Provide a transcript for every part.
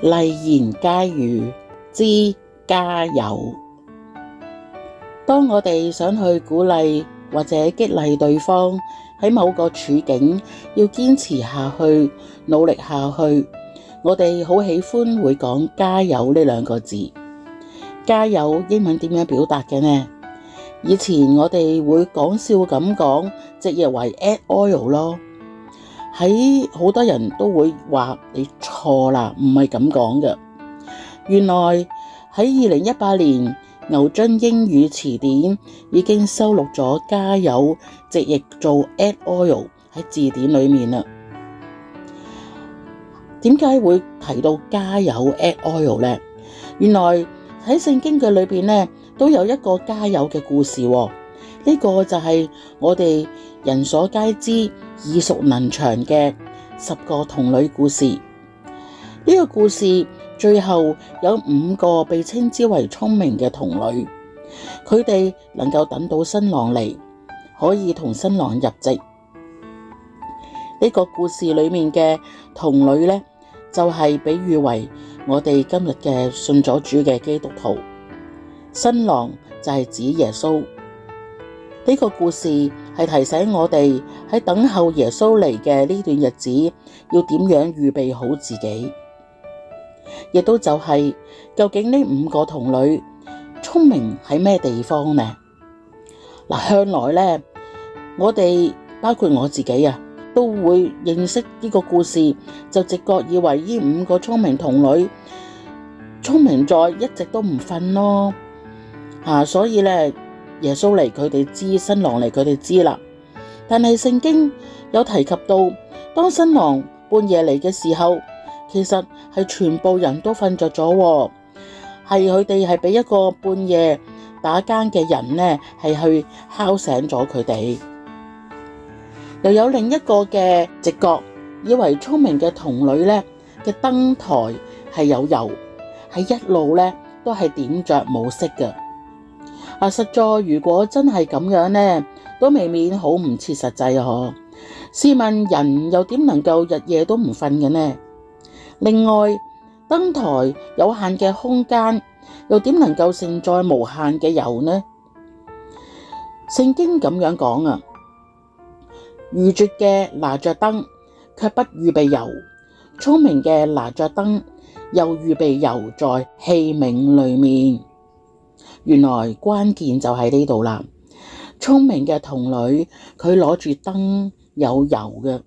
麗言佳語之加油。當我哋想去鼓勵或者激勵對方喺某個處境要堅持下去、努力下去，我哋好喜歡會講加油呢兩個字。加油英文點樣表達嘅呢？以前我哋會講笑咁講，直譯為 add oil 咯。喺好多人都會話你錯啦，唔係咁講嘅。原來喺2018年牛津英語詞典已經收錄咗加油直譯做 add oil 喺字典裏面啦。點解會提到加油 add oil 呢？原來喺聖經嘅裏邊呢，都有一個加油嘅故事喎。呢個就係我哋人所皆知、耳熟能詳嘅10個童女故事。呢個故事最後有5個被稱之為聰明嘅童女，佢哋能夠等到新郎嚟，可以同新郎入席。呢個故事裏面嘅童女呢，就係比喻為我哋今日嘅信咗主嘅基督徒，新郎就係指耶穌。呢個故事係提醒我哋喺等候耶穌嚟嘅呢段日子，要點樣預備好自己，亦都就係究竟呢5個童女聰明喺咩地方呢？向來呢，我哋包括我自己都會認識呢個故事，就直覺以為呢5個聰明童女聰明在一直都唔瞓咯，所以呢，耶穌嚟佢哋知，新郎嚟佢哋知啦。但係聖經有提及到，當新郎半夜嚟嘅時候，其實係全部人都瞓着咗，係佢哋係俾一個半夜打更嘅人呢，係去敲醒咗佢哋。又有另一個嘅直覺，以為聰明嘅童女呢嘅燈台係有油，係一路呢都係點着冇熄嘅。實在如果真係咁樣呢，都未免好唔切實際啊！試問人又點能夠日夜都唔瞓嘅呢？另外，燈台有限嘅空間，又點能夠承載無限嘅油呢？聖經咁樣講愚拙嘅拿着燈，卻不預備油；聰明嘅拿着燈，又預備油在器皿裏面。原來關鍵就喺呢度啦。聰明嘅童女，佢攞住燈有油嘅，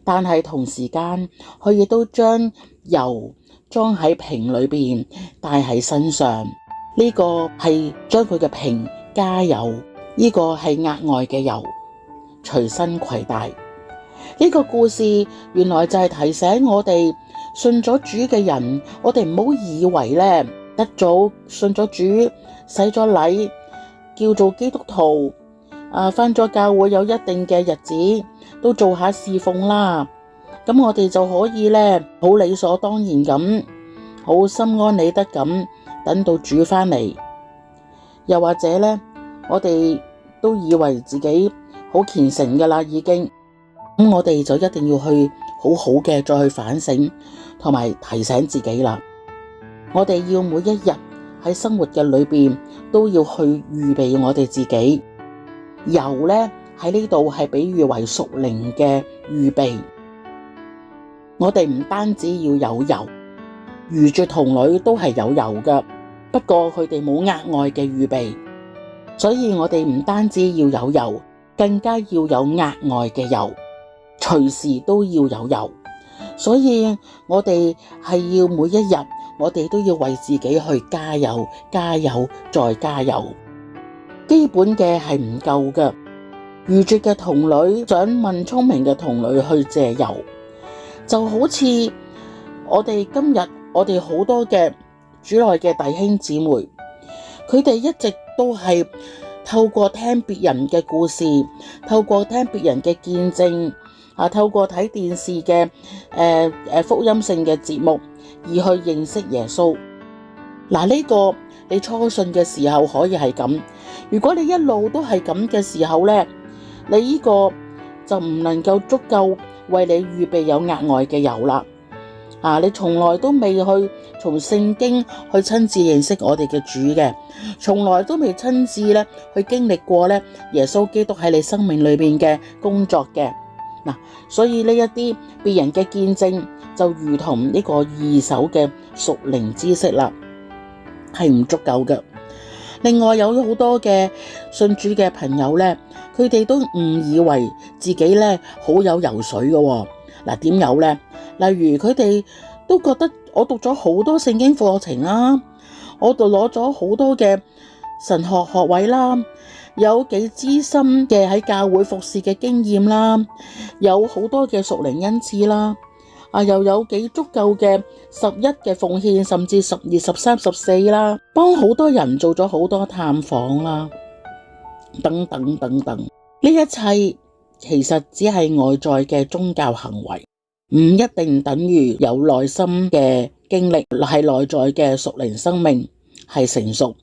但係同時間佢亦都將油裝喺瓶裏邊帶喺身上。呢個係將佢嘅瓶加油，呢個係額外嘅油，隨身攜帶。呢個故事原來就係提醒我哋信咗主嘅人，我哋唔好以為呢，一早信咗主，洗咗禮，叫做基督徒，返咗教會有一定嘅日子，都做下侍奉啦。咁我哋就可以呢，好理所當然咁，好心安理得咁，等到主返嚟。又或者呢，我哋都以為自己好虔誠㗎啦，已經。咁我哋就一定要去好好嘅再去反省，同埋提醒自己啦。我哋要每一日喺生活嘅裏邊都要去預備我哋自己。油呢，喺呢度係比喻為屬靈嘅預備。我哋唔單止要有油，愚拙童女都係有油㗎，不過佢哋冇額外嘅預備。所以我哋唔單止要有油，更加要有額外嘅油，隨時都要有油。所以我哋係要每一日，我哋都要為自己去加油，加油再加油。基本嘅係唔夠嘅。愚拙嘅童女想問聰明嘅童女去借油，就好似我哋今日我哋好多嘅主內嘅弟兄姊妹，佢哋一直都係透過聽別人嘅故事，透過聽別人嘅見證，透過睇電視嘅福音性嘅節目而去認識耶穌。呢個你初信嘅時候可以係咁，如果你一路都係咁嘅時候呢，你呢個就唔能夠足夠為你預備有額外嘅油啦。你從來都未去從聖經去親自認識我哋嘅主嘅，從來都未親自咧去經歷過咧耶穌基督喺你生命裏邊嘅工作嘅。所以呢一啲別人嘅見證就如同呢個二手嘅屬靈知識啦，係唔足夠嘅。另外有好多嘅信主嘅朋友咧，佢哋都誤以為自己咧好有游水嘅。點有咧？例如佢哋都覺得我讀咗好多聖經課程啦，我度攞咗好多嘅神學學位啦，有幾資深嘅喺教會服侍嘅經驗啦，有好多嘅屬靈恩賜啦，又有幾足夠嘅11嘅奉獻，甚至12、13、14啦，幫好多人做咗好多探訪啦，等等等等。呢一切其實只係外在嘅宗教行為，唔一定等於有內心嘅經歷，係內在嘅屬靈生命係成熟，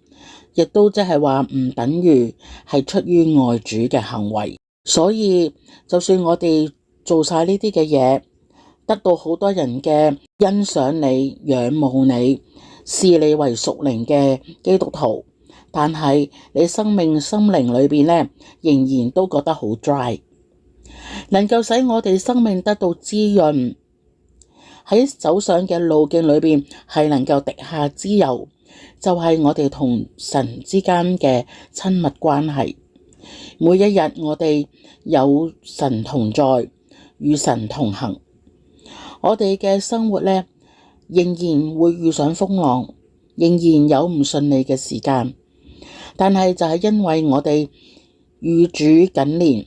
亦都即係話唔等於係出於愛主嘅行為。所以就算我哋做晒呢啲嘅嘢，得到好多人嘅欣賞你、仰慕你、視你為屬靈嘅基督徒，但係你生命心靈裏邊呢，仍然都覺得好 dry。能夠使我哋生命得到滋潤，喺走上嘅路徑裏邊係能夠滴下脂油，就係我哋同神之間嘅親密關係。每一日我哋有神同在，與神同行，我哋嘅生活呢，仍然會遇上風浪，仍然有唔順利嘅時間，但係就係因為我哋與主緊連，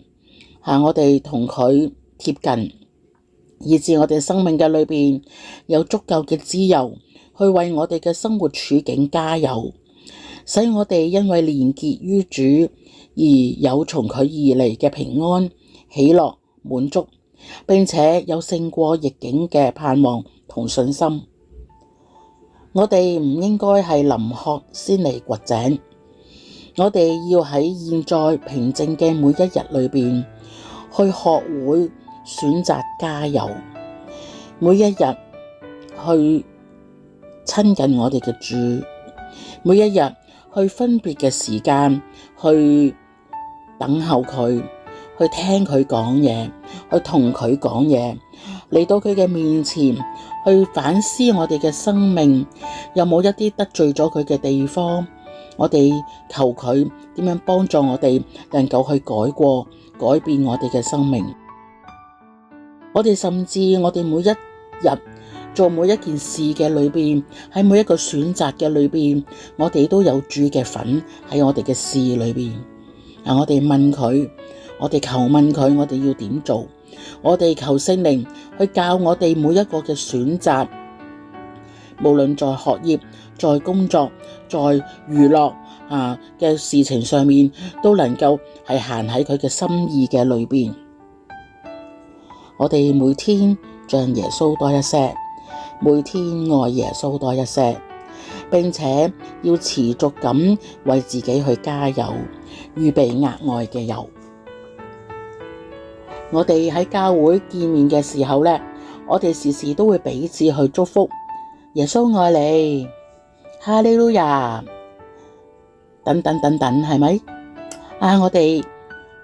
我哋同佢貼近，以致我哋生命嘅裏邊有足夠嘅脂油去為我哋嘅生活處境加油，使我哋因為連結於主而有從佢而嚟嘅平安、喜樂、滿足，並且有勝過逆境嘅盼望同信心。我哋唔應該係臨渴先嚟掘井，我哋要喺現在平靜嘅每一日裏邊去學會選擇加油，每一日去親近我哋嘅主，每一日去分別嘅時間去等候佢，去聽佢講嘢，去同佢講嘢，嚟到佢嘅面前去反思我哋嘅生命有冇一啲得罪咗佢嘅地方，我哋求佢點樣幫助我哋能夠去改變我哋嘅生命。我哋甚至我哋每一日做每一件事嘅裏邊，喺每一個選擇嘅裏邊，我哋都有主嘅份喺我哋嘅事裏邊。我哋問佢，我哋求問佢，我哋要點做？我哋求聖靈去教我哋每一個嘅選擇，無論在學業、在工作、在娛樂嘅事情上面，都能夠係行喺佢嘅心意嘅裏邊。我哋每天像耶穌多一些，每天愛耶穌多一些，並且要持續咁為自己去加油，預備額外嘅油。我哋喺教會見面嘅時候呢，我哋時時都會彼此去祝福，耶穌愛你，哈利路亞，等等等等，係咪？我哋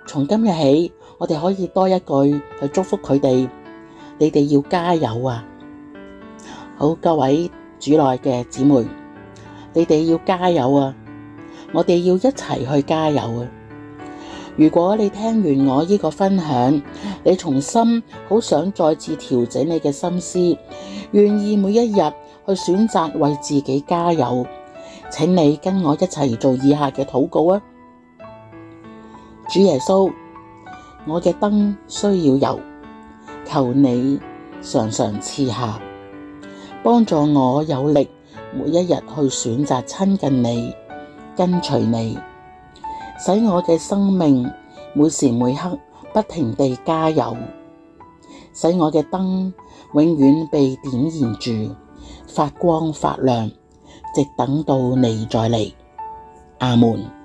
從今日起，我哋可以多一句去祝福佢哋，你哋要加油啊！好，各位主內嘅姊妹，你哋要加油啊！我哋要一齊去加油啊！如果你聽完我呢個分享，你從心好想再次調整你嘅心思，願意每一日去選擇為自己加油，請你跟我一齊做以下嘅禱告啊！主耶穌，我嘅燈需要油，求你常常賜下，幫助我有力每一日去選擇親近你，跟隨你，使我嘅生命每時每刻不停地加油，使我嘅燈永遠被點燃住，發光發亮，直等到你再嚟。阿門。